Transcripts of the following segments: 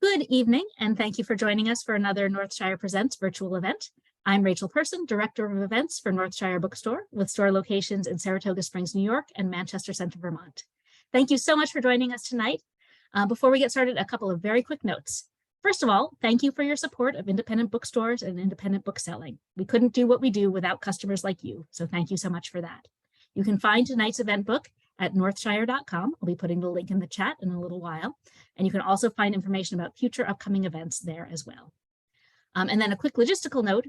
Good evening, and thank you for joining us for another Northshire Presents virtual event. I'm Rachel Person, Director of Events for Northshire Bookstore, with store locations in Saratoga Springs, New York, and Manchester Center, Vermont. Thank you so much for joining us tonight. Before we get started, a couple of very quick notes. First of all, thank you for your support of independent bookstores and independent book selling. We couldn't do what we do without customers like you, so thank you so much for that. You can find tonight's event book at northshire.com. I'll be putting the link in the chat in a little while. And you can also find information about future upcoming events there as well. And then a quick logistical note,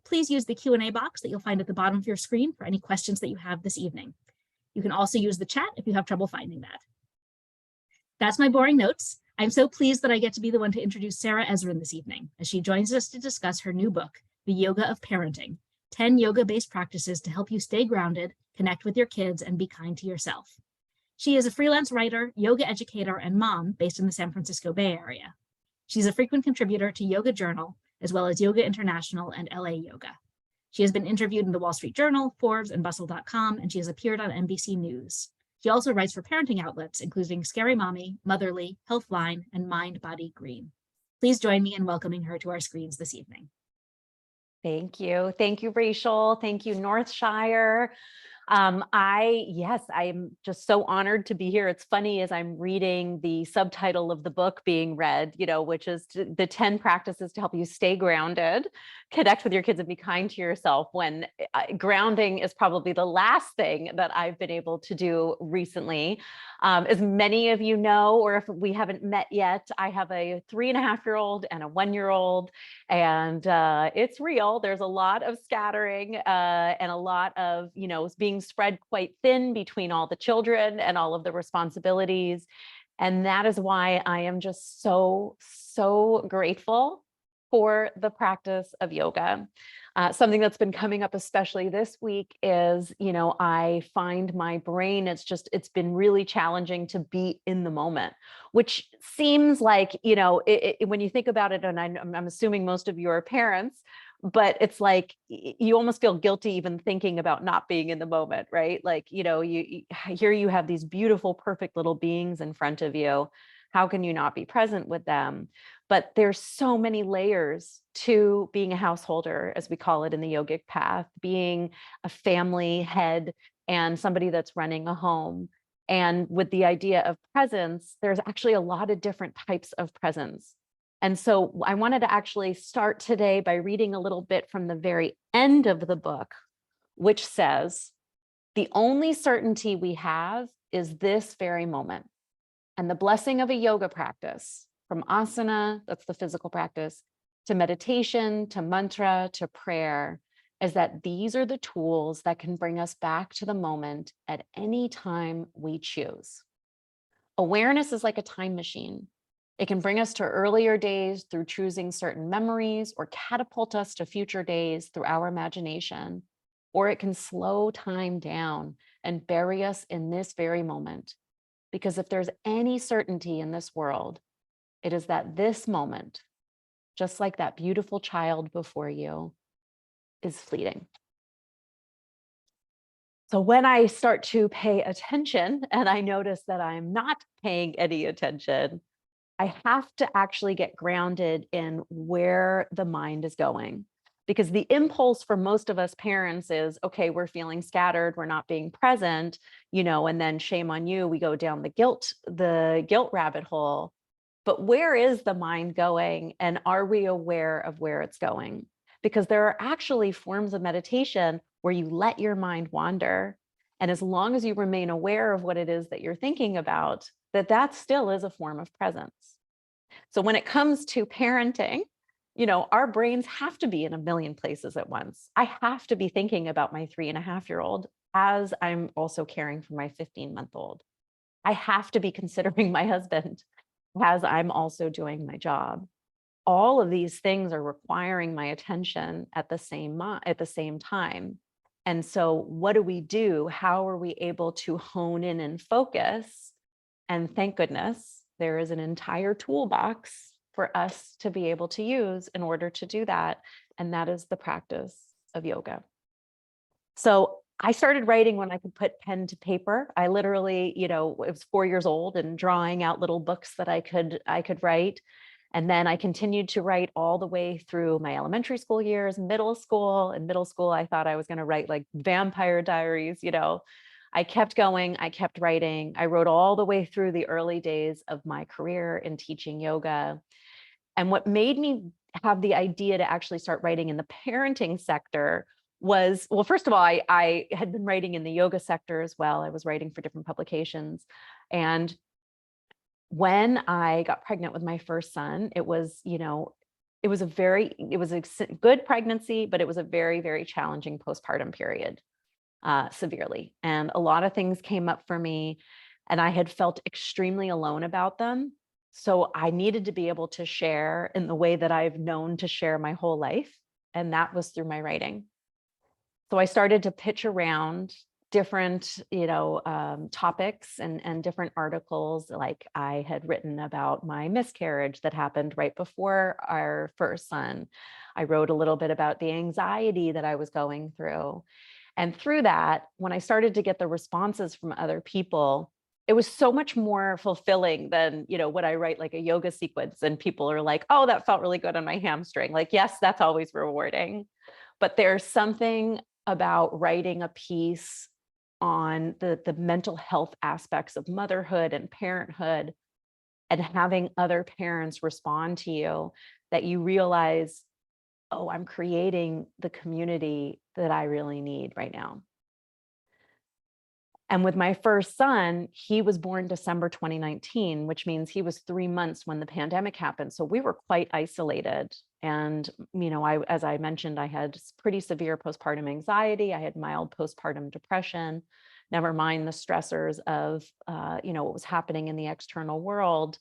please use the Q&A box that you'll find at the bottom of your screen for any questions that you have this evening. You can also use the chat if you have trouble finding that. That's my boring notes. I'm so pleased that I get to be the one to introduce Sarah Ezrin this evening, as she joins us to discuss her new book, The Yoga of Parenting, 10 yoga-based practices to help you stay grounded, connect with your kids, and be kind to yourself. She is a freelance writer, yoga educator, and mom based in the San Francisco Bay Area. She's a frequent contributor to Yoga Journal, as well as Yoga International and LA Yoga. She has been interviewed in the Wall Street Journal, Forbes, and Bustle.com, and she has appeared on NBC News. She also writes for parenting outlets, including Scary Mommy, Motherly, Healthline, and Mind, Body, Green. Please join me in welcoming her to our screens this evening. Thank you. Thank you, Rachel. Thank you, Northshire. I'm just so honored to be here. It's funny as I'm reading the subtitle of the book being read, which is the 10 practices to help you stay grounded, connect with your kids, and be kind to yourself, when grounding is probably the last thing that I've been able to do recently. As many of you know, or if we haven't met yet, I have a 3.5-year-old and a 1-year-old, and it's real. There's a lot of scattering and a lot of, being spread quite thin between all the children and all of the responsibilities. And that is why I am just so grateful for the practice of yoga. Something that's been coming up, especially this week, is, I find my brain, it's been really challenging to be in the moment, which seems like, when you think about it, and I'm assuming most of you are parents, but it's like, you almost feel guilty even thinking about not being in the moment, right? Like, here you have these beautiful, perfect little beings in front of you. How can you not be present with them? But there's so many layers to being a householder, as we call it in the yogic path, being a family head and somebody that's running a home. And with the idea of presence, there's actually a lot of different types of presence. And so I wanted to actually start today by reading a little bit from the very end of the book, which says, "The only certainty we have is this very moment. And the blessing of a yoga practice, from asana, that's the physical practice, to meditation, to mantra, to prayer, is that these are the tools that can bring us back to the moment at any time we choose. Awareness is like a time machine. It can bring us to earlier days through choosing certain memories, or catapult us to future days through our imagination, or it can slow time down and bury us in this very moment. Because if there's any certainty in this world, it is that this moment, just like that beautiful child before you, is fleeting." So when I start to pay attention and I notice that I'm not paying any attention, I have to actually get grounded in where the mind is going. Because the impulse for most of us parents is, okay, we're feeling scattered, we're not being present, and then shame on you, we go down the guilt rabbit hole. But where is the mind going, and are we aware of where it's going? Because there are actually forms of meditation where you let your mind wander. And as long as you remain aware of what it is that you're thinking about, that still is a form of presence. So when it comes to parenting, our brains have to be in a million places at once. I have to be thinking about my 3.5-year-old as I'm also caring for my 15-month-old. I have to be considering my husband as I'm also doing my job. All of these things are requiring my attention at the same time. And so what do? How are we able to hone in and focus? And thank goodness, there is an entire toolbox for us to be able to use in order to do that. And that is the practice of yoga. So I started writing when I could put pen to paper. I literally, it was 4 years old and drawing out little books that I could write. And then I continued to write all the way through my elementary school years, middle school. In middle school, I thought I was going to write like vampire diaries, I kept going, I kept writing. I wrote all the way through the early days of my career in teaching yoga. And what made me have the idea to actually start writing in the parenting sector was, well, first of all, I had been writing in the yoga sector as well. I was writing for different publications. And when I got pregnant with my first son, it was a good pregnancy, but it was a very, very challenging postpartum period, severely. And a lot of things came up for me, and I had felt extremely alone about them. So I needed to be able to share in the way that I've known to share my whole life. And that was through my writing. So I started to pitch around different, topics and different articles. Like I had written about my miscarriage that happened right before our first son. I wrote a little bit about the anxiety that I was going through. And through that, when I started to get the responses from other people, it was so much more fulfilling than, when I write like a yoga sequence and people are like, oh, that felt really good on my hamstring. Like, yes, that's always rewarding. But there's something about writing a piece on the mental health aspects of motherhood and parenthood and having other parents respond to you that you realize, oh, I'm creating the community that I really need right now. And with my first son, he was born December 2019, which means he was 3 months when the pandemic happened. So we were quite isolated. And, as I mentioned, I had pretty severe postpartum anxiety. I had mild postpartum depression, never mind the stressors of, what was happening in the external world.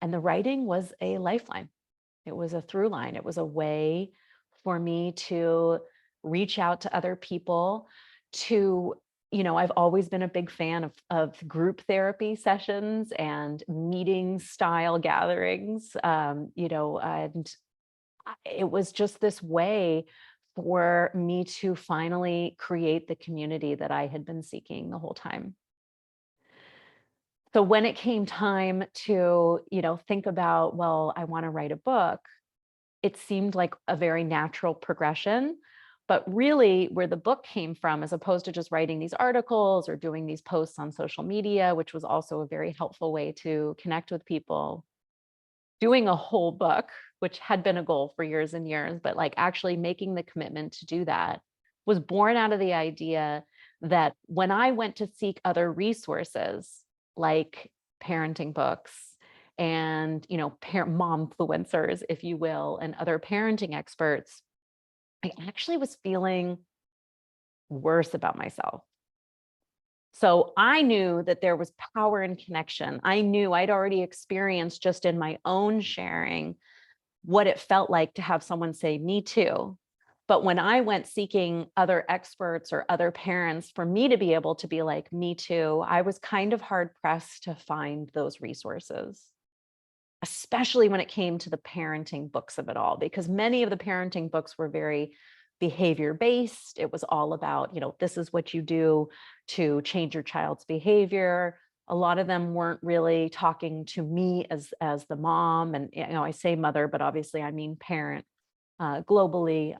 And the writing was a lifeline. It was a through line. It was a way for me to reach out to other people, to I've always been a big fan of group therapy sessions and meeting style gatherings, and it was just this way for me to finally create the community that I had been seeking the whole time. So when it came time to, think about, well, I want to write a book, it seemed like a very natural progression. But really, where the book came from, as opposed to just writing these articles or doing these posts on social media, which was also a very helpful way to connect with people, doing a whole book, which had been a goal for years and years, but like actually making the commitment to do that was born out of the idea that when I went to seek other resources like parenting books and, parent momfluencers, if you will, and other parenting experts, I actually was feeling worse about myself. So I knew that there was power in connection. I knew I'd already experienced just in my own sharing what it felt like to have someone say, me too. But when I went seeking other experts or other parents for me to be able to be like, me too, I was kind of hard pressed to find those resources, especially when it came to the parenting books of it all, because many of the parenting books were very behavior based. It was all about, this is what you do to change your child's behavior. A lot of them weren't really talking to me as the mom. And, I say mother, but obviously I mean parent globally,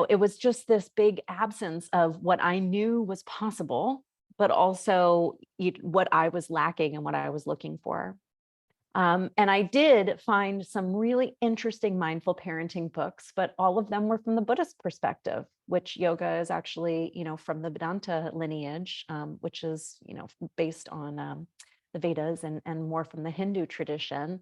it was just this big absence of what I knew was possible, but also what I was lacking and what I was looking for. And I did find some really interesting mindful parenting books, but all of them were from the Buddhist perspective, which yoga is actually, from the Vedanta lineage, which is, based on the Vedas and more from the Hindu tradition.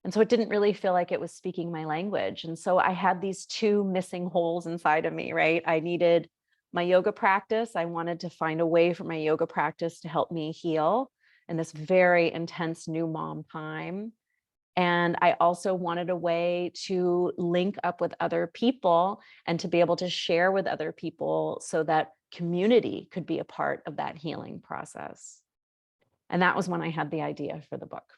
And so it didn't really feel like it was speaking my language. And so I had these two missing holes inside of me, right? I needed my yoga practice. I wanted to find a way for my yoga practice to help me heal in this very intense new mom time. And I also wanted a way to link up with other people and to be able to share with other people so that community could be a part of that healing process. And that was when I had the idea for the book.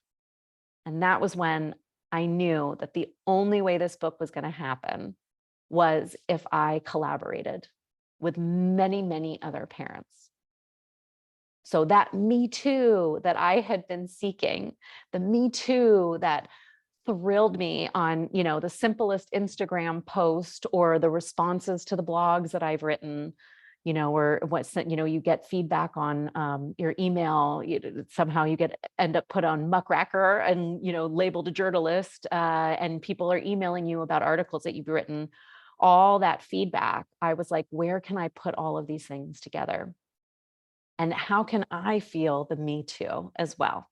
And that was when I knew that the only way this book was going to happen was if I collaborated with many, many other parents. So that me too that I had been seeking, the me too that thrilled me on, the simplest Instagram post or the responses to the blogs that I've written, or what's, you get feedback on your email, somehow you end up put on Muckracker and, labeled a journalist, and people are emailing you about articles that you've written. All that feedback, I was like, where can I put all of these things together? And how can I feel the me too as well?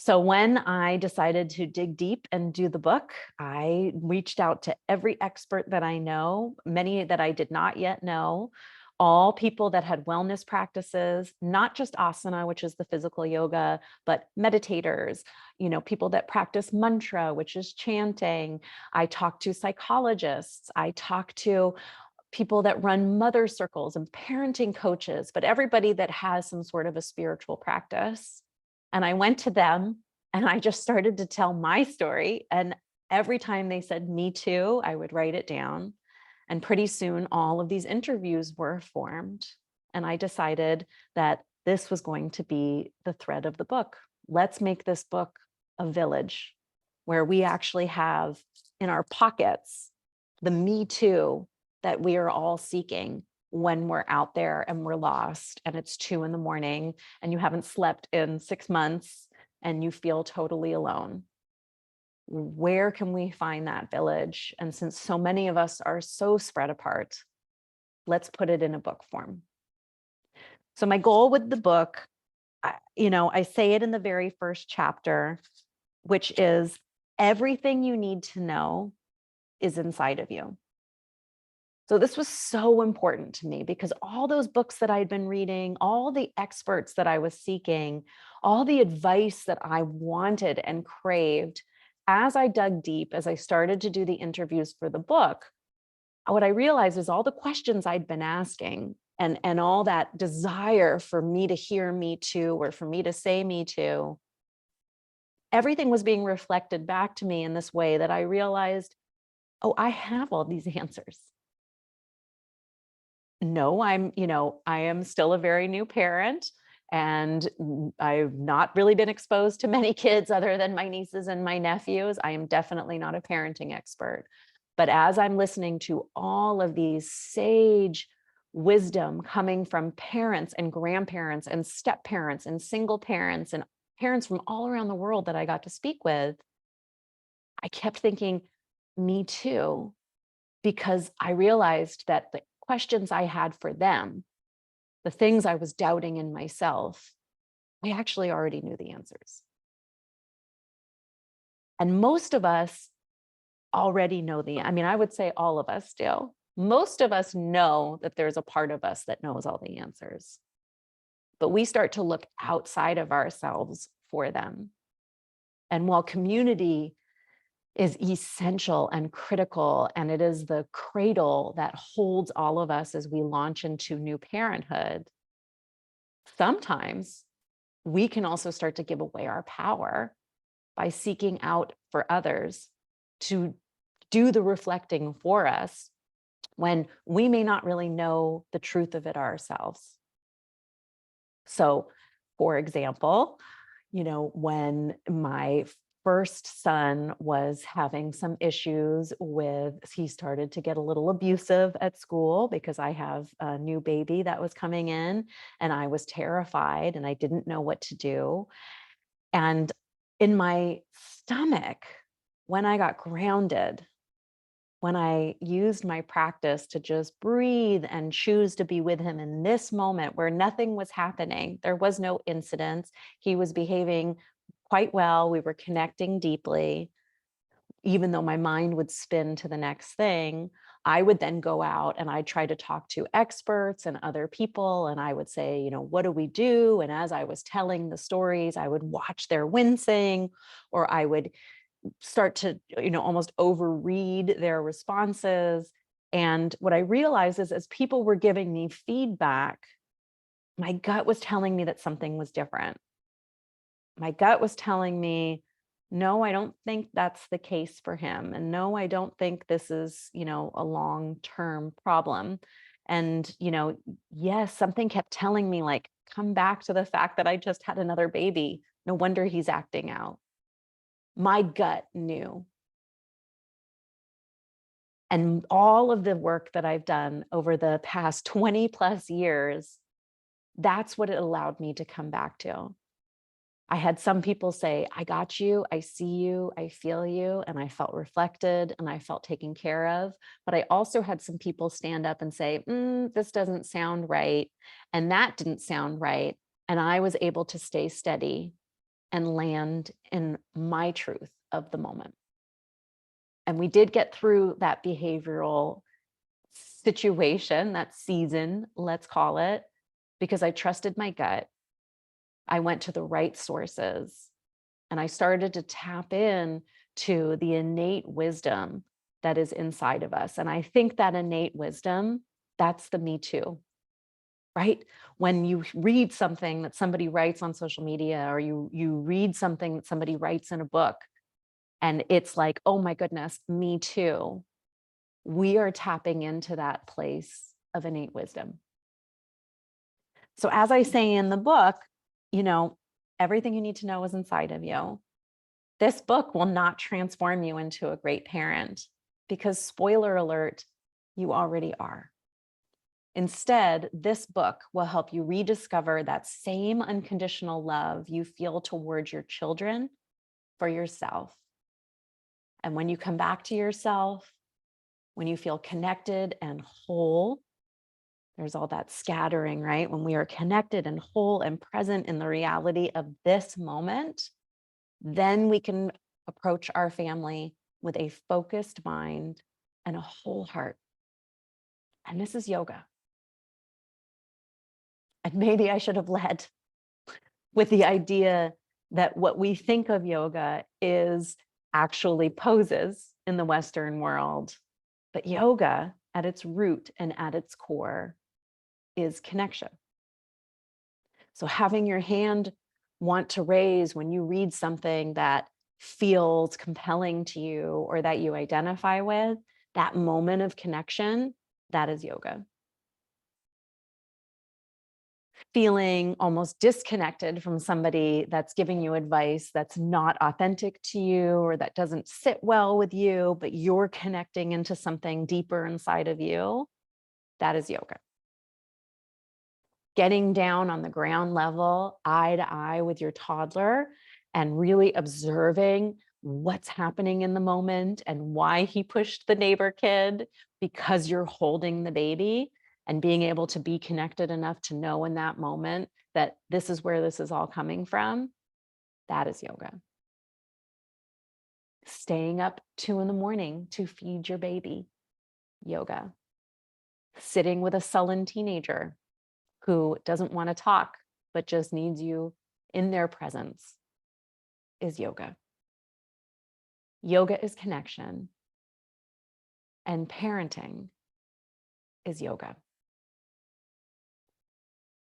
So when I decided to dig deep and do the book, I reached out to every expert that I know, many that I did not yet know, all people that had wellness practices, not just asana, which is the physical yoga, but meditators, people that practice mantra, which is chanting. I talked to psychologists. I talked to people that run mother circles and parenting coaches, but everybody that has some sort of a spiritual practice. And I went to them and I just started to tell my story. And every time they said, me too, I would write it down. And pretty soon all of these interviews were formed. And I decided that this was going to be the thread of the book. Let's make this book a village where we actually have in our pockets the me too that we are all seeking when we're out there and we're lost and it's 2 a.m. and you haven't slept in 6 months and you feel totally alone. Where can we find that village? And since so many of us are so spread apart, let's put it in a book form. So my goal with the book, I say it in the very first chapter, which is everything you need to know is inside of you. So this was so important to me because all those books that I'd been reading, all the experts that I was seeking, all the advice that I wanted and craved, as I dug deep, as I started to do the interviews for the book, what I realized is all the questions I'd been asking and all that desire for me to hear me too, or for me to say me too, everything was being reflected back to me in this way that I realized, oh, I have all these answers. No, I am still a very new parent and I've not really been exposed to many kids other than my nieces and my nephews. I am definitely not a parenting expert. But as I'm listening to all of these sage wisdom coming from parents and grandparents and step parents and single parents and parents from all around the world that I got to speak with, I kept thinking, me too, because I realized that the questions I had for them, the things I was doubting in myself, I actually already knew the answers. And most of us already know I would say all of us do. Most of us know that there's a part of us that knows all the answers, but we start to look outside of ourselves for them. And while community is essential and critical, and it is the cradle that holds all of us as we launch into new parenthood, sometimes we can also start to give away our power by seeking out for others to do the reflecting for us when we may not really know the truth of it ourselves. So, for example, when my first son was having some issues he started to get a little abusive at school because I have a new baby that was coming in and I was terrified and I didn't know what to do. And in my stomach, when I got grounded, when I used my practice to just breathe and choose to be with him in this moment where nothing was happening, there was no incidents, he was behaving quite well, we were connecting deeply, even though my mind would spin to the next thing, I would then go out and I'd try to talk to experts and other people. And I would say, what do we do? And as I was telling the stories, I would watch their wincing, or I would start to, almost overread their responses. And what I realized is as people were giving me feedback, my gut was telling me that something was different. My gut was telling me, no, I don't think that's the case for him. And no, I don't think this is, a long-term problem. And, yes, something kept telling me like, come back to the fact that I just had another baby. No wonder he's acting out. My gut knew. And all of the work that I've done over the past 20 plus years, that's what it allowed me to come back to. I had some people say, I got you, I see you, I feel you, and I felt reflected and I felt taken care of. But I also had some people stand up and say, this doesn't sound right. And that didn't sound right. And I was able to stay steady and land in my truth of the moment. And we did get through that behavioral situation, that season, let's call it, because I trusted my gut. I went to the right sources and I started to tap in to the innate wisdom that is inside of us. And I think that innate wisdom, that's the me too, right? When you read something that somebody writes on social media, or you read something that somebody writes in a book, and it's like, oh my goodness, me too. We are tapping into that place of innate wisdom. So as I say in the book, everything you need to know is inside of you. This book will not transform you into a great parent because, spoiler alert, you already are. Instead, this book will help you rediscover that same unconditional love you feel towards your children for yourself. And when you come back to yourself, when you feel connected and whole, there's all that scattering, right? When we are connected and whole and present in the reality of this moment, then we can approach our family with a focused mind and a whole heart. And this is yoga. And maybe I should have led with the idea that what we think of yoga is actually poses in the Western world. But yoga at its root and at its core is connection. So having your hand want to raise when you read something that feels compelling to you or that you identify with, that moment of connection, that is yoga. Feeling almost disconnected from somebody that's giving you advice that's not authentic to you or that doesn't sit well with you, but you're connecting into something deeper inside of you, that is yoga. Getting down on the ground level, eye to eye with your toddler and really observing what's happening in the moment and why he pushed the neighbor kid because you're holding the baby, and being able to be connected enough to know in that moment that this is where this is all coming from, that is yoga. Staying up 2 a.m. to feed your baby, yoga. Sitting with a sullen teenager who doesn't want to talk, but just needs you in their presence, is yoga. Yoga is connection, and parenting is yoga.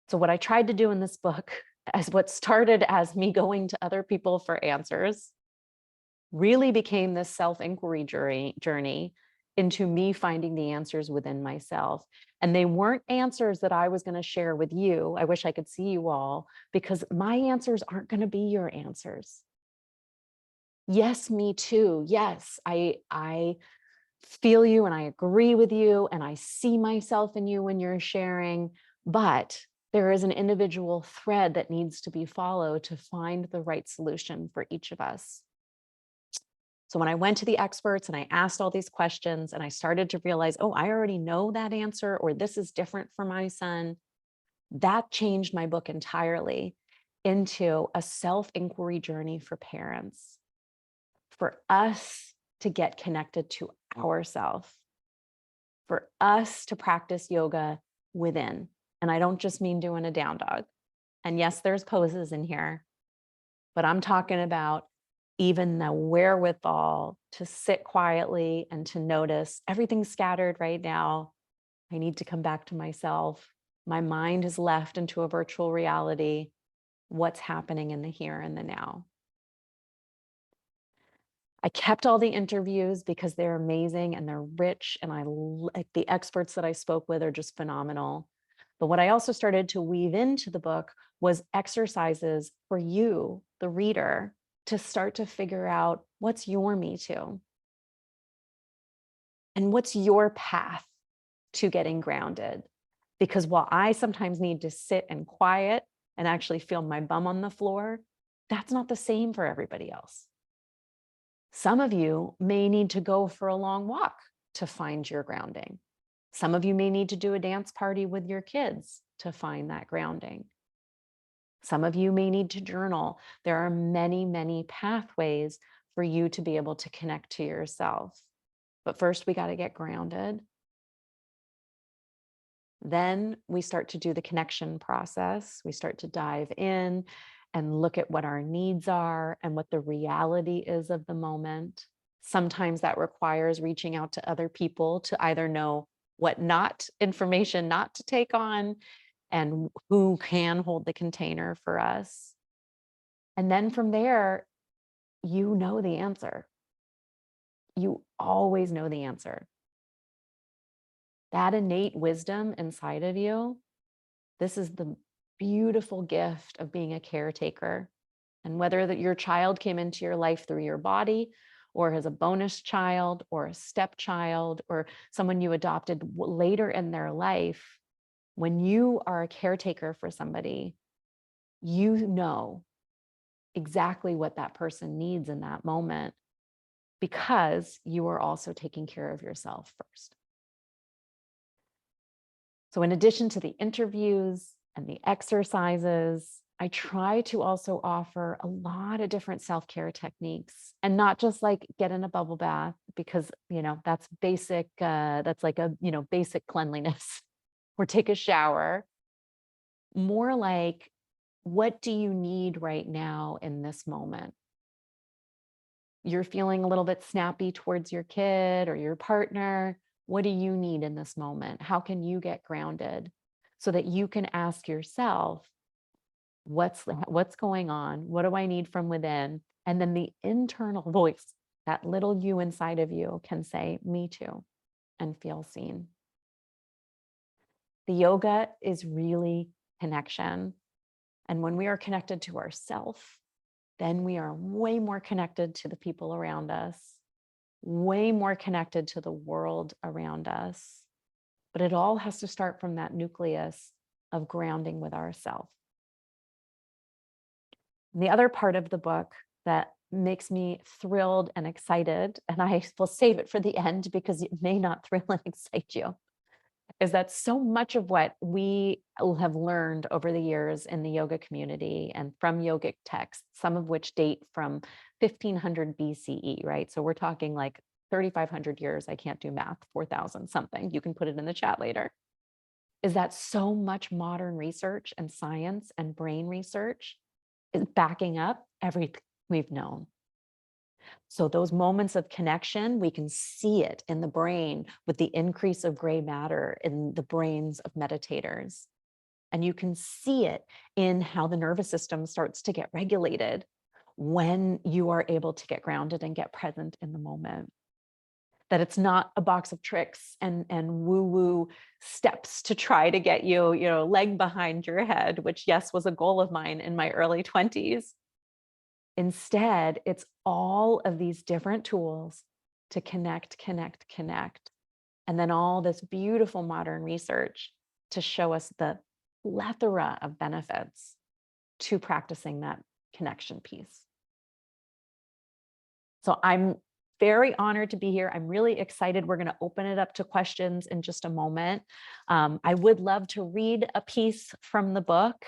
So what I tried to do in this book, as what started as me going to other people for answers, really became this self-inquiry journey into me finding the answers within myself. And they weren't answers that I was going to share with you. I wish I could see you all, because my answers aren't going to be your answers. Yes, me too. Yes, I feel you and I agree with you and I see myself in you when you're sharing, but there is an individual thread that needs to be followed to find the right solution for each of us. So when I went to the experts and I asked all these questions and I started to realize, oh, I already know that answer, or this is different for my son, that changed my book entirely into a self-inquiry journey for parents, for us to get connected to ourselves, for us to practice yoga within. And I don't just mean doing a down dog. And yes, there's poses in here, but I'm talking about even the wherewithal to sit quietly and to notice everything's scattered right now. I need to come back to myself. My mind has left into a virtual reality. What's happening in the here and the now? I kept all the interviews because they're amazing and they're rich, and the experts that I spoke with are just phenomenal. But what I also started to weave into the book was exercises for you, the reader, to start to figure out what's your me too. And what's your path to getting grounded? Because while I sometimes need to sit and quiet and actually feel my bum on the floor, that's not the same for everybody else. Some of you may need to go for a long walk to find your grounding. Some of you may need to do a dance party with your kids to find that grounding. Some of you may need to journal. There are many, many pathways for you to be able to connect to yourself. But first, we got to get grounded. Then we start to do the connection process. We start to dive in and look at what our needs are and what the reality is of the moment. Sometimes that requires reaching out to other people to either know what information not to take on and who can hold the container for us. And then from there, you know the answer. You always know the answer. That innate wisdom inside of you, this is the beautiful gift of being a caretaker. And whether that your child came into your life through your body or as a bonus child or a stepchild or someone you adopted later in their life, when you are a caretaker for somebody, you know exactly what that person needs in that moment because you are also taking care of yourself first. So in addition to the interviews and the exercises, I try to also offer a lot of different self-care techniques and not just like get in a bubble bath because, that's basic, that's like a, basic cleanliness or take a shower. More like, what do you need right now in this moment? You're feeling a little bit snappy towards your kid or your partner. What do you need in this moment? How can you get grounded so that you can ask yourself, what's going on? What do I need from within? And then the internal voice, that little you inside of you can say, me too, and feel seen. The yoga is really connection. And when we are connected to ourselves, then we are way more connected to the people around us, way more connected to the world around us. But it all has to start from that nucleus of grounding with ourselves. The other part of the book that makes me thrilled and excited, and I will save it for the end because it may not thrill and excite you, is that so much of what we have learned over the years in the yoga community and from yogic texts, some of which date from 1500 BCE, right? So we're talking like 3,500 years. I can't do math, 4,000 something. You can put it in the chat later. Is that so much modern research and science and brain research is backing up everything we've known. So those moments of connection, we can see it in the brain with the increase of gray matter in the brains of meditators. And you can see it in how the nervous system starts to get regulated when you are able to get grounded and get present in the moment. That it's not a box of tricks and woo-woo steps to try to get you, leg behind your head, which yes, was a goal of mine in my early 20s. Instead, it's all of these different tools to connect. And then all this beautiful modern research to show us the plethora of benefits to practicing that connection piece. So I'm very honored to be here. I'm really excited. We're going to open it up to questions in just a moment. I would love to read a piece from the book.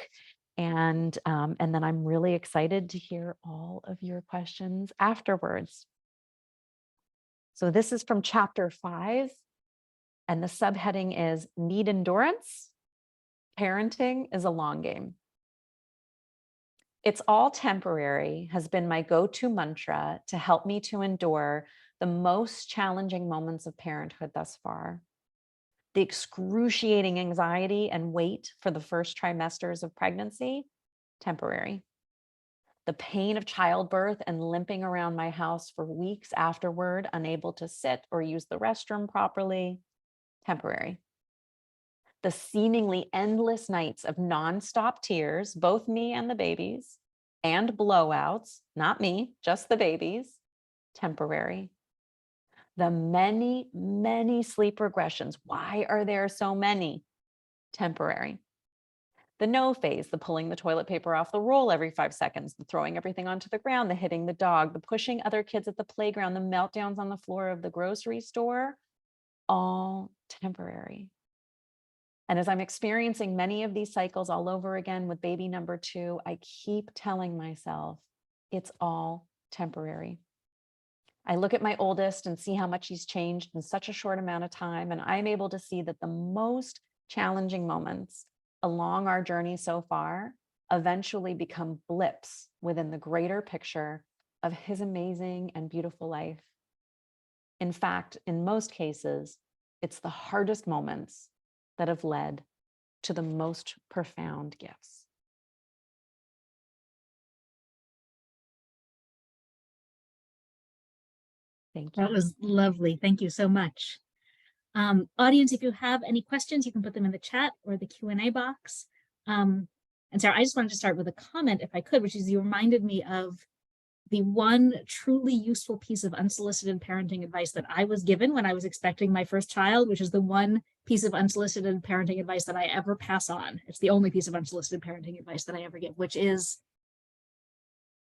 And then I'm really excited to hear all of your questions afterwards. So this is from chapter 5, and the subheading is Need Endurance? Parenting is a long game. It's all temporary has been my go-to mantra to help me to endure the most challenging moments of parenthood thus far. The excruciating anxiety and weight for the first trimesters of pregnancy, temporary. The pain of childbirth and limping around my house for weeks afterward, unable to sit or use the restroom properly, temporary. the seemingly endless nights of nonstop tears, both me and the babies, and blowouts, not me, just the babies, temporary. The many, many sleep regressions, why are there so many? Temporary. The no phase, the pulling the toilet paper off the roll every 5 seconds, the throwing everything onto the ground, the hitting the dog, the pushing other kids at the playground, the meltdowns on the floor of the grocery store, all temporary. And as I'm experiencing many of these cycles all over again with baby number 2, I keep telling myself it's all temporary. I look at my oldest and see how much he's changed in such a short amount of time. And I'm able to see that the most challenging moments along our journey so far eventually become blips within the greater picture of his amazing and beautiful life. In fact, in most cases, it's the hardest moments that have led to the most profound gifts. Thank you. That was lovely. Thank you so much. Audience, if you have any questions, you can put them in the chat or the Q&A box. And Sarah, I just wanted to start with a comment, if I could, which is you reminded me of the one truly useful piece of unsolicited parenting advice that I was given when I was expecting my first child, which is the one piece of unsolicited parenting advice that I ever pass on. It's the only piece of unsolicited parenting advice that I ever give, which is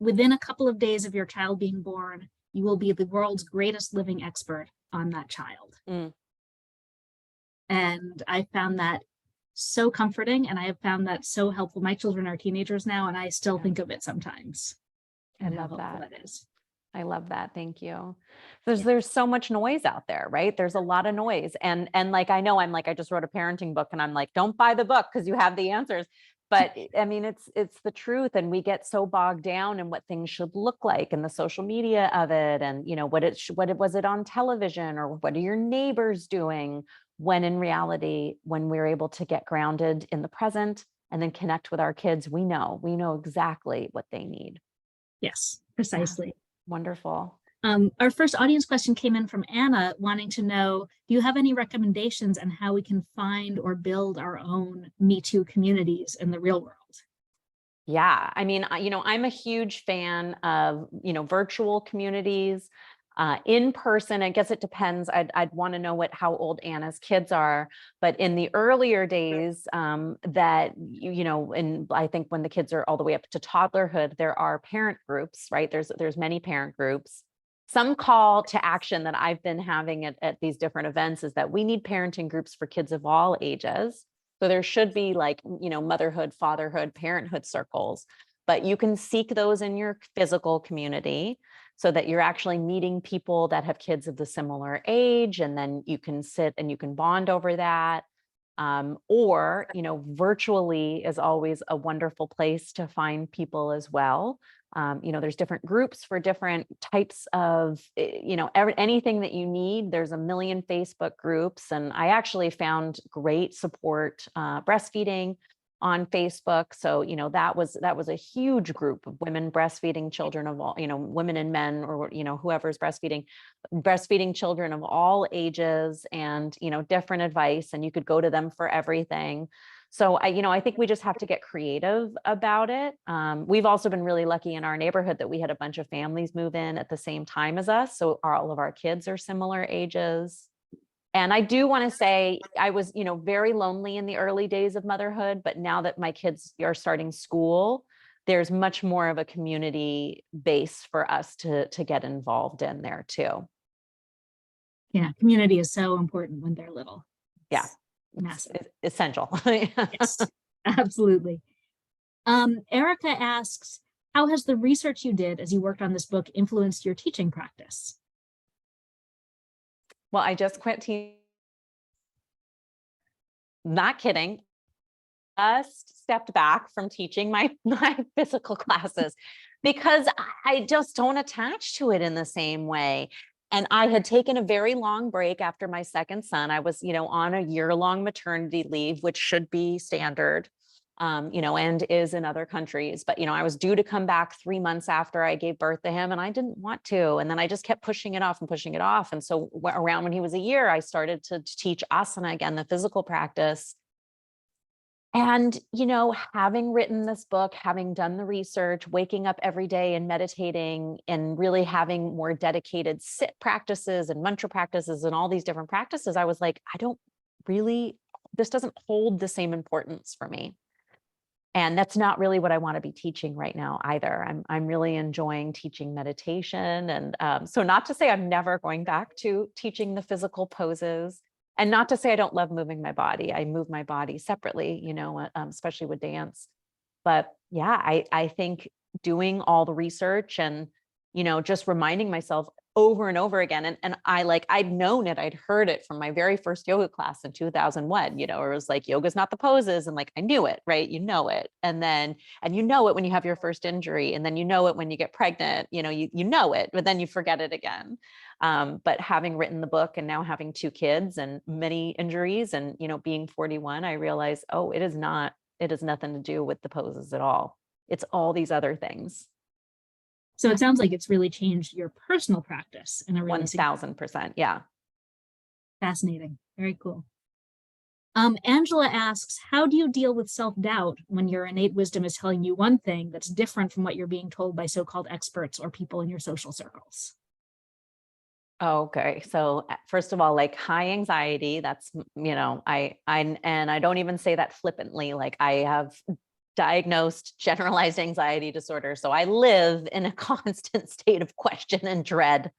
within a couple of days of your child being born, you will be the world's greatest living expert on that child. And I found that so comforting, and I have found that so helpful. My children are teenagers now, and I still think of it sometimes. I And how love helpful that. that is. I love that. Thank you. There's so much noise out there, right? There's a lot of noise. And like, I know I just wrote a parenting book and I'm like, don't buy the book because you have the answers. But I mean, it's the truth. And we get so bogged down in what things should look like and the social media of it. And, what was it on television, or what are your neighbors doing? When in reality, when we're able to get grounded in the present and then connect with our kids, we know exactly what they need. Yes, precisely. Yeah. Wonderful. Our first audience question came in from Anna, wanting to know, do you have any recommendations on how we can find or build our own Me Too communities in the real world? Yeah, I mean, I'm a huge fan of, virtual communities, in person. I guess it depends. I'd want to know how old Anna's kids are, but in the earlier days, that, and I think when the kids are all the way up to toddlerhood, there are parent groups, right? There's many parent groups. Some call to action that I've been having at these different events is that we need parenting groups for kids of all ages. So there should be motherhood, fatherhood, parenthood circles, but you can seek those in your physical community so that you're actually meeting people that have kids of the similar age. And then you can sit and you can bond over that. Or, virtually is always a wonderful place to find people as well. There's different groups for different types of, anything that you need. There's a million Facebook groups, and I actually found great support, breastfeeding on Facebook. So, that was a huge group of women breastfeeding children of all, women and men, or, whoever's breastfeeding children of all ages, and, different advice, and you could go to them for everything. So I think we just have to get creative about it. We've also been really lucky in our neighborhood that we had a bunch of families move in at the same time as us. So all of our kids are similar ages. And I do want to say I was, very lonely in the early days of motherhood, but now that my kids are starting school, there's much more of a community base for us to get involved in there too. Yeah, community is so important when they're little. Yeah. Massive. It's essential. Yes, absolutely. Erica asks, how has the research you did as you worked on this book influenced your teaching practice? Well, I just quit teaching. Not kidding. Just stepped back from teaching my physical classes because I just don't attach to it in the same way. And I had taken a very long break after my second son. I was, on a year-long maternity leave, which should be standard, and is in other countries. But, I was due to come back 3 months after I gave birth to him, and I didn't want to. And then I just kept pushing it off and pushing it off. And so around when he was a year, I started to teach asana again, the physical practice. And, having written this book, having done the research, waking up every day and meditating and really having more dedicated sit practices and mantra practices and all these different practices, I was like, this doesn't hold the same importance for me. And that's not really what I want to be teaching right now either. I'm really enjoying teaching meditation. And so not to say I'm never going back to teaching the physical poses, and not to say I don't love moving my body. I move my body separately, especially with dance. But yeah, I think doing all the research and, just reminding myself over and over again. And I'd known it, I'd heard it from my very first yoga class in 2001, or it was like, yoga's not the poses. And like, I knew it, right? You know it. And you know it when you have your first injury, and then you know it when you get pregnant, you know it, but then you forget it again. But having written the book and now having 2 kids and many injuries and, being 41, I realized, it has nothing to do with the poses at all. It's all these other things. So it sounds like it's really changed your personal practice in a really 1000%. Yeah. Fascinating. Very cool. Angela asks, how do you deal with self-doubt when your innate wisdom is telling you one thing that's different from what you're being told by so-called experts or people in your social circles? Okay. So first of all, like high anxiety, that's, I don't even say that flippantly. Like I have diagnosed generalized anxiety disorder. So I live in a constant state of question and dread.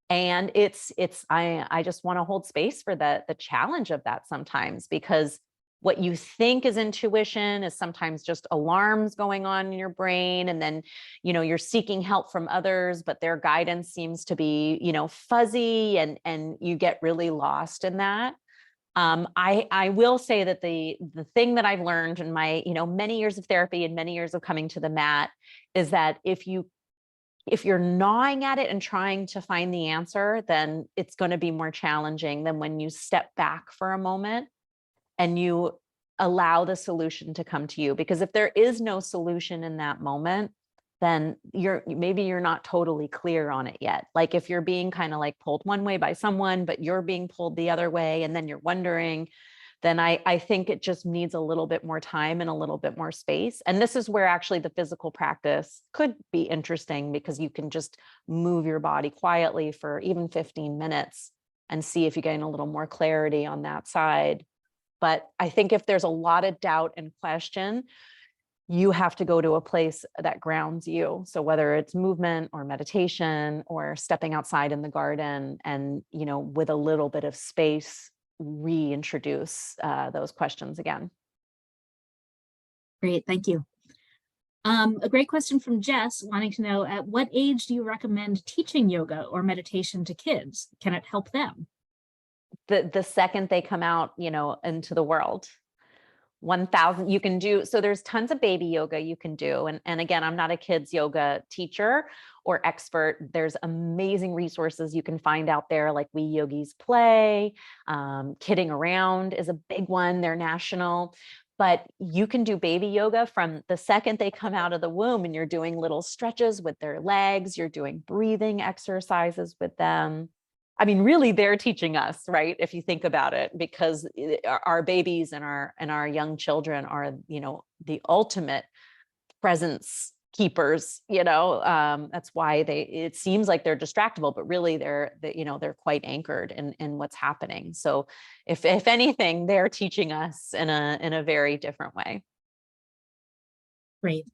And I just want to hold space for the challenge of that sometimes, because what you think is intuition is sometimes just alarms going on in your brain. And then, you're seeking help from others, but their guidance seems to be, fuzzy, and you get really lost in that. I will say that the thing that I've learned in my, many years of therapy and many years of coming to the mat is that if you're gnawing at it and trying to find the answer, then it's going to be more challenging than when you step back for a moment and you allow the solution to come to you. Because if there is no solution in that moment, then maybe you're not totally clear on it yet. Like if you're being kind of like pulled one way by someone, but you're being pulled the other way, and then you're wondering, then I think it just needs a little bit more time and a little bit more space. And this is where actually the physical practice could be interesting, because you can just move your body quietly for even 15 minutes and see if you're getting a little more clarity on that side. But I think if there's a lot of doubt and question, you have to go to a place that grounds you. So whether it's movement or meditation or stepping outside in the garden and, with a little bit of space, reintroduce those questions again. Great, thank you. A great question from Jess, wanting to know, at what age do you recommend teaching yoga or meditation to kids? Can it help them? The second they come out, into the world. 1,000 you can do. So there's tons of baby yoga you can do. And again, I'm not a kids yoga teacher or expert. There's amazing resources you can find out there, like We Yogis Play. Kidding Around is a big one. They're national. But you can do baby yoga from the second they come out of the womb, and you're doing little stretches with their legs. You're doing breathing exercises with them. I mean, really, they're teaching us, right? If you think about it, because our babies and our young children are, the ultimate presence keepers. That's why it seems like they're distractible, but really they're quite anchored in what's happening. So, if anything, they're teaching us in a very different way. Great.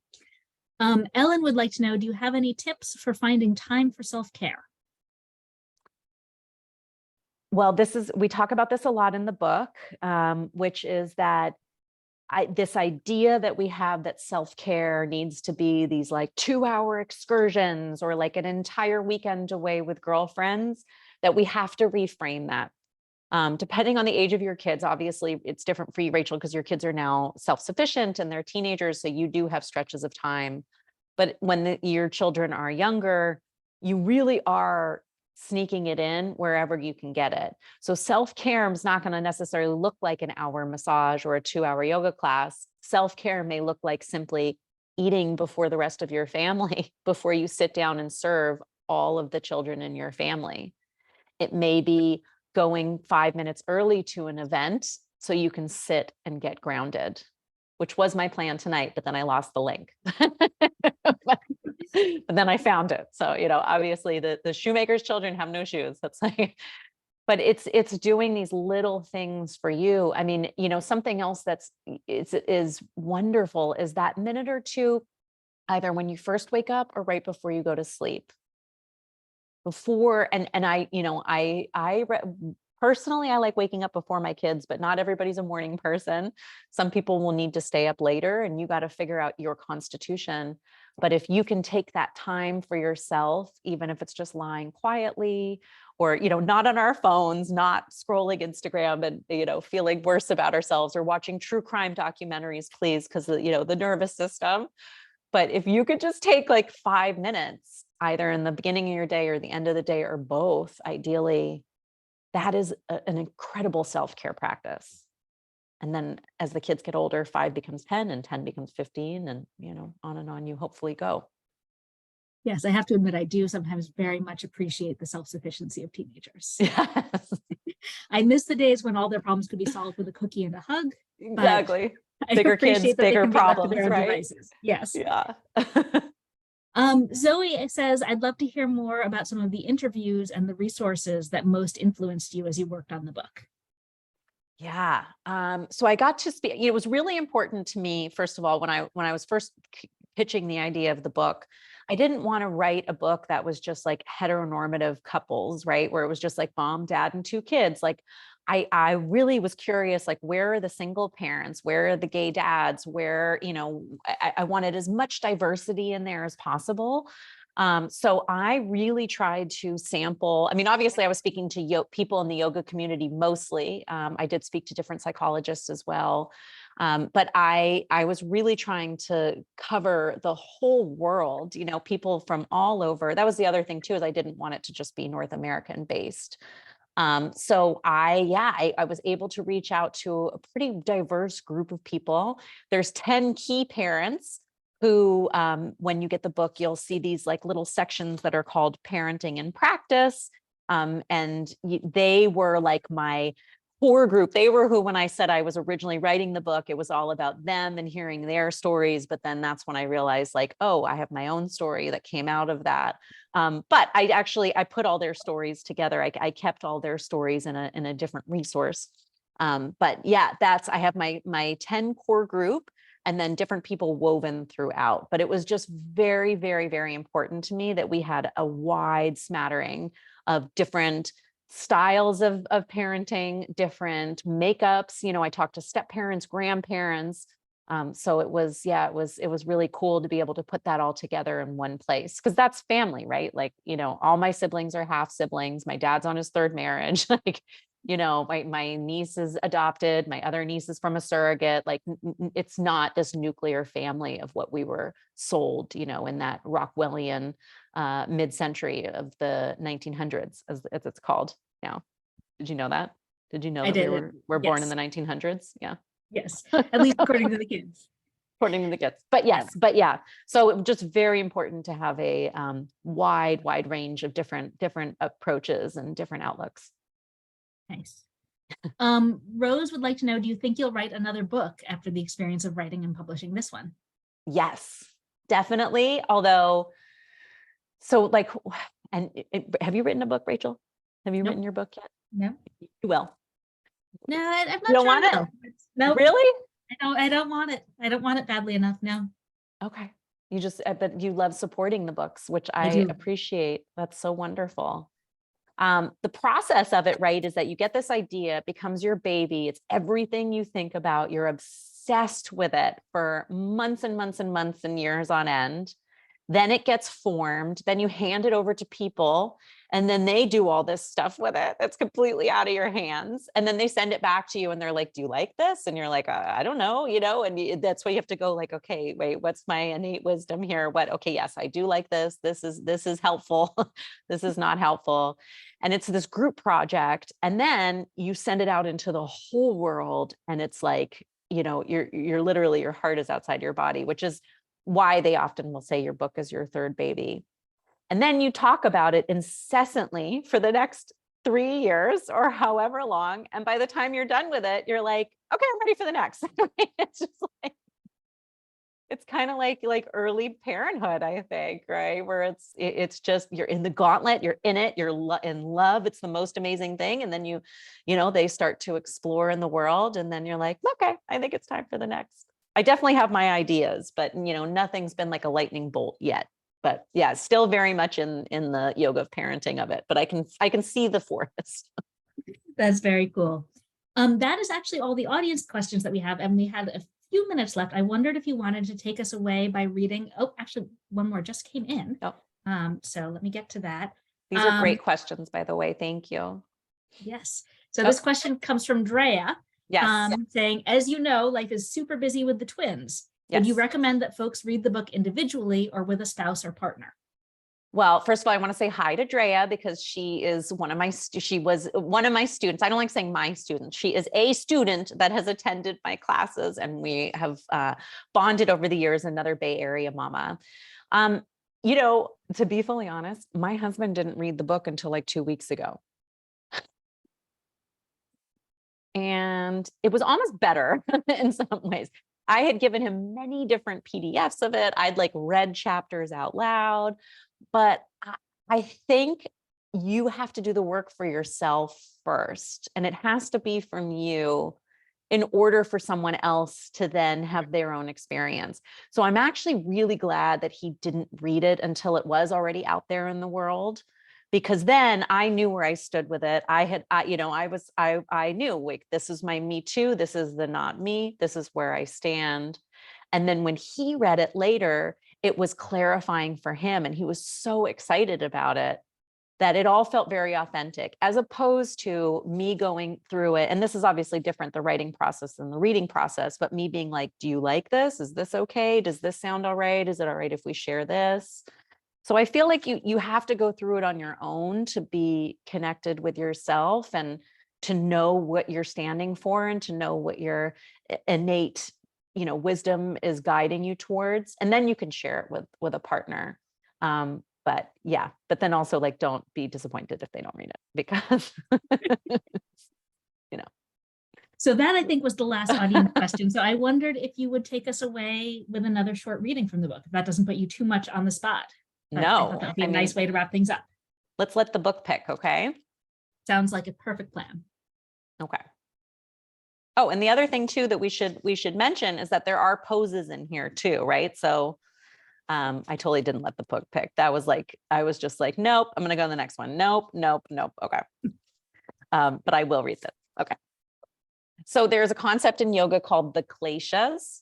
Ellen would like to know, do you have any tips for finding time for self-care? Well, we talk about this a lot in the book, which is that this idea that we have that self-care needs to be these like 2-hour excursions or like an entire weekend away with girlfriends, that we have to reframe that. Depending on the age of your kids, obviously it's different for you, Rachel, because your kids are now self-sufficient and they're teenagers. So you do have stretches of time. But when your children are younger, you really are sneaking it in wherever you can get it. So self-care is not going to necessarily look like an hour massage or a 2-hour yoga class. Self-care may look like simply eating before the rest of your family, before you sit down and serve all of the children in your family. It may be going 5 minutes early to an event so you can sit and get grounded. which was my plan tonight, but then I lost the link. But then I found it. So, obviously the shoemaker's children have no shoes. That's like, but it's doing these little things for you. I mean, something else is wonderful is that minute or two, either when you first wake up or right before you go to sleep. Personally, I like waking up before my kids, but not everybody's a morning person. Some people will need to stay up later, and you got to figure out your constitution. But if you can take that time for yourself, even if it's just lying quietly or, not on our phones, not scrolling Instagram and, feeling worse about ourselves, or watching true crime documentaries, please, because, the nervous system. But if you could just take like 5 minutes, either in the beginning of your day or the end of the day, or both, ideally, that is an incredible self-care practice. And then as the kids get older, 5 becomes 10 and 10 becomes 15, and, on and on you hopefully go. Yes, I have to admit, I do sometimes very much appreciate the self-sufficiency of teenagers. Yes. I miss the days when all their problems could be solved with a cookie and a hug. Exactly. I Bigger kids, appreciate that they bigger can be left to problems, their own right? devices. Yes. Yeah. Zoe says, I'd love to hear more about some of the interviews and the resources that most influenced you as you worked on the book. Yeah. So I got to speak, it was really important to me, first of all, when I was first pitching the idea of the book, I didn't want to write a book that was just like heteronormative couples, right? Where it was just like mom, dad, and 2 kids. Like I really was curious, like, where are the single parents? Where are the gay dads? Where, I wanted as much diversity in there as possible. So I really tried to sample. I mean, obviously I was speaking to people in the yoga community mostly. I did speak to different psychologists as well. But I was really trying to cover the whole world, people from all over. That was the other thing too, is I didn't want it to just be North American based. So I was able to reach out to a pretty diverse group of people. There's 10 key parents who, when you get the book, you'll see these like little sections that are called parenting in practice. And they were like my core group. They were who, when I said I was originally writing the book, it was all about them and hearing their stories. But then that's when I realized, like, oh, I have my own story that came out of that. But I put all their stories together. I kept all their stories in a different resource. But yeah, I have my 10 core group, and then different people woven throughout. But it was just very, very, very important to me that we had a wide smattering of different styles of parenting, different makeups. I talked to step parents, grandparents. So it was really cool to be able to put that all together in one place, because that's family, right? Like, all my siblings are half siblings. My dad's on his 3rd marriage. Like, my niece is adopted. My other niece is from a surrogate. Like, it's not this nuclear family of what we were sold, in that Rockwellian mid-century of the 1900s, as it's called now. Did you know that? Did you know that we were born in the 1900s? Yeah. Yes, at least according to the kids. According to the kids. But yes, but yeah. So it was just very important to have a wide range of different approaches and different outlooks. Nice. Rose would like to know, do you think you'll write another book after the experience of writing and publishing this one? Yes, definitely. Although, so like, and have you written a book, Rachel? Have you written your book yet? No. You will. No, I'm not. You don't want it? No. Really? I don't want it. I don't want it badly enough. No. Okay. But you love supporting the books, which I appreciate. That's so wonderful. The process of it, right, is that you get this idea, it becomes your baby. It's everything you think about. You're obsessed with it for months and months and months and years on end. Then it gets formed. Then you hand it over to people, and then they do all this stuff with it that's completely out of your hands. And then they send it back to you, and they're like, do you like this? And you're like, I don't know, and that's why you have to go like, okay, wait, what's my innate wisdom here? Okay, yes, I do like this. This is helpful. This is not helpful. And it's this group project. And then you send it out into the whole world. And it's like, you're literally, your heart is outside your body, which is why they often will say your book is your 3rd baby. And then you talk about it incessantly for the next 3 years or however long. And by the time you're done with it, you're like, okay, I'm ready for the next. It's just like, It's kind of like early parenthood, I think, right? Where it's just you're in the gauntlet, you're in it, you're in love. It's the most amazing thing, and then they start to explore in the world, and then you're like, okay, I think it's time for the next. I definitely have my ideas, but nothing's been like a lightning bolt yet. But yeah, still very much in the yoga of parenting of it. But I can see the forest. That's very cool. That is actually all the audience questions that we have, and we had a few minutes left. I wondered if you wanted to take us away by reading. Oh, actually, one more just came in. Oh. So let me get to that. These are great questions, by the way. Thank you. Yes. So this question comes from Drea. Yes. Saying, as you know, life is super busy with the twins. Yes. Would you recommend that folks read the book individually or with a spouse or partner? Well, first of all, I want to say hi to Drea because she was one of my students. I don't like saying my student. She is a student that has attended my classes, and we have bonded over the years. Another Bay Area mama. To be fully honest, my husband didn't read the book until like 2 weeks ago. And it was almost better in some ways. I had given him many different PDFs of it. I'd like read chapters out loud, but I think you have to do the work for yourself first. And it has to be from you in order for someone else to then have their own experience. So I'm actually really glad that he didn't read it until it was already out there in the world, because then I knew where I stood with it. I knew, like, this is my me too. This is the not me. This is where I stand. And then when he read it later, it was clarifying for him. And he was so excited about it that it all felt very authentic, as opposed to me going through it. And this is obviously different, the writing process and the reading process, but me being like, do you like this? Is this okay? Does this sound all right? Is it all right if we share this? So I feel like you have to go through it on your own to be connected with yourself and to know what you're standing for and to know what your innate, wisdom is guiding you towards. And then you can share it with a partner. But then also, like, don't be disappointed if they don't read it, because, So that, I think, was the last audience question. So I wondered if you would take us away with another short reading from the book, if that doesn't put you too much on the spot. But I thought that would be a nice way to wrap things up. Let's let the book pick, okay? Sounds like a perfect plan. Okay. Oh, and the other thing too that we should mention is that there are poses in here too, right? So I totally didn't let the book pick. That was like, I was just like, nope, I'm gonna go to the next one. Nope. Okay. But I will read this. Okay. So there's a concept in yoga called the kleshas.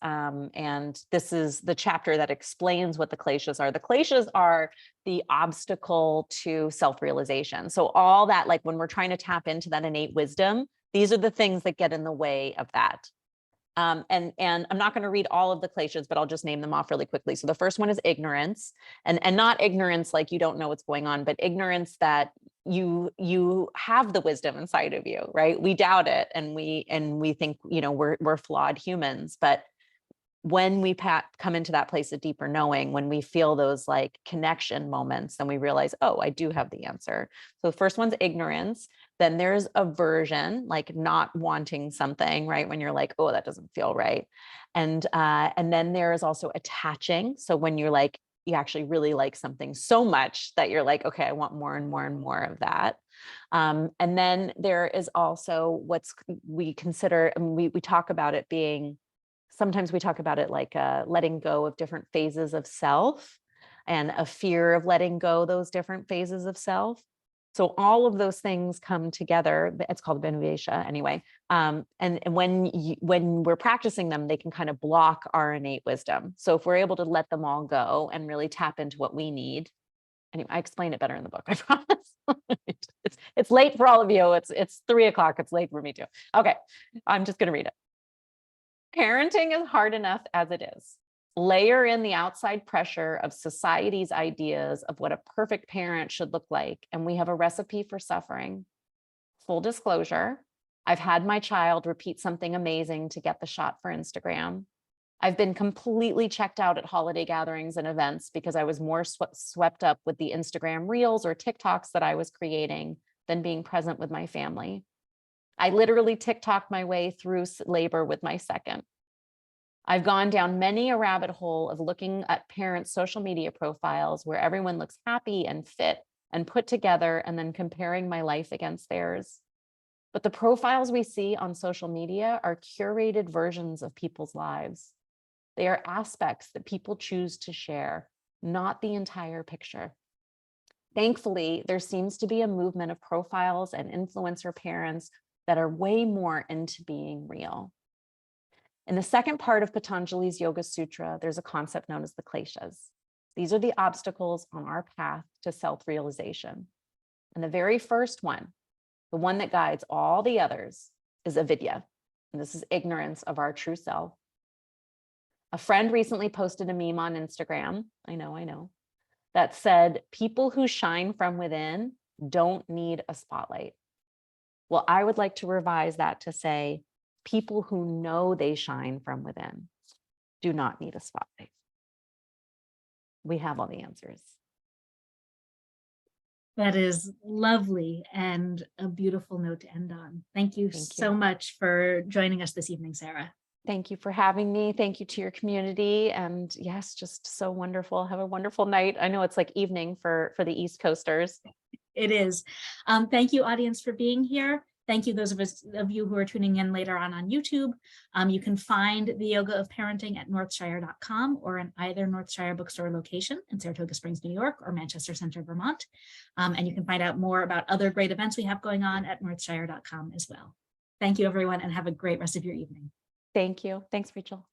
And this is the chapter that explains what the kleshas are. The kleshas are the obstacle to self-realization. So all that, like when we're trying to tap into that innate wisdom, these are the things that get in the way of that. And I'm not going to read all of the kleshas, but I'll just name them off really quickly. So the first one is ignorance, and not ignorance like you don't know what's going on, but ignorance that you have the wisdom inside of you, right? We doubt it, and we think, we're flawed humans. But when we come into that place of deeper knowing, when we feel those like connection moments, then we realize, oh, I do have the answer. So the first one's ignorance. Then there's aversion, like not wanting something, right? When you're like, oh, that doesn't feel right. And then there is also attaching. So when you're like, you actually really like something so much that you're like, okay, I want more and more and more of that. And then there is also we consider, and we talk about it being, sometimes we talk about it like letting go of different phases of self, and a fear of letting go those different phases of self. So all of those things come together. It's called Benuvesha anyway. And when we're practicing them, they can kind of block our innate wisdom. So if we're able to let them all go and really tap into what we need. Anyway, I explain it better in the book, I promise. It's late for all of you. It's 3:00. It's late for me too. Okay, I'm just going to read it. Parenting is hard enough as it is. Layer in the outside pressure of society's ideas of what a perfect parent should look like, and we have a recipe for suffering. Full disclosure, I've had my child repeat something amazing to get the shot for Instagram. I've been completely checked out at holiday gatherings and events because I was more swept up with the Instagram reels or TikToks that I was creating than being present with my family. I literally TikToked my way through labor with my second. I've gone down many a rabbit hole of looking at parents' social media profiles where everyone looks happy and fit and put together, and then comparing my life against theirs. But the profiles we see on social media are curated versions of people's lives. They are aspects that people choose to share, not the entire picture. Thankfully, there seems to be a movement of profiles and influencer parents that are way more into being real. In the second part of Patanjali's Yoga Sutra, there's a concept known as the kleshas. These are the obstacles on our path to self-realization. And the very first one, the one that guides all the others, is avidya. And this is ignorance of our true self. A friend recently posted a meme on Instagram, I know, that said, people who shine from within don't need a spotlight. Well, I would like to revise that to say, people who know they shine from within do not need a spotlight. We have all the answers. That is lovely and a beautiful note to end on. Thank you so much for joining us this evening, Sarah. Thank you for having me. Thank you to your community. And yes, just so wonderful. Have a wonderful night. I know it's like evening for the East Coasters. It is. Thank you, audience, for being here. Thank you, those of you who are tuning in later on YouTube. You can find the Yoga of Parenting at northshire.com or in either Northshire bookstore location in Saratoga Springs, New York, or Manchester Center, Vermont. And you can find out more about other great events we have going on at northshire.com as well. Thank you, everyone, and have a great rest of your evening. Thank you. Thanks, Rachel.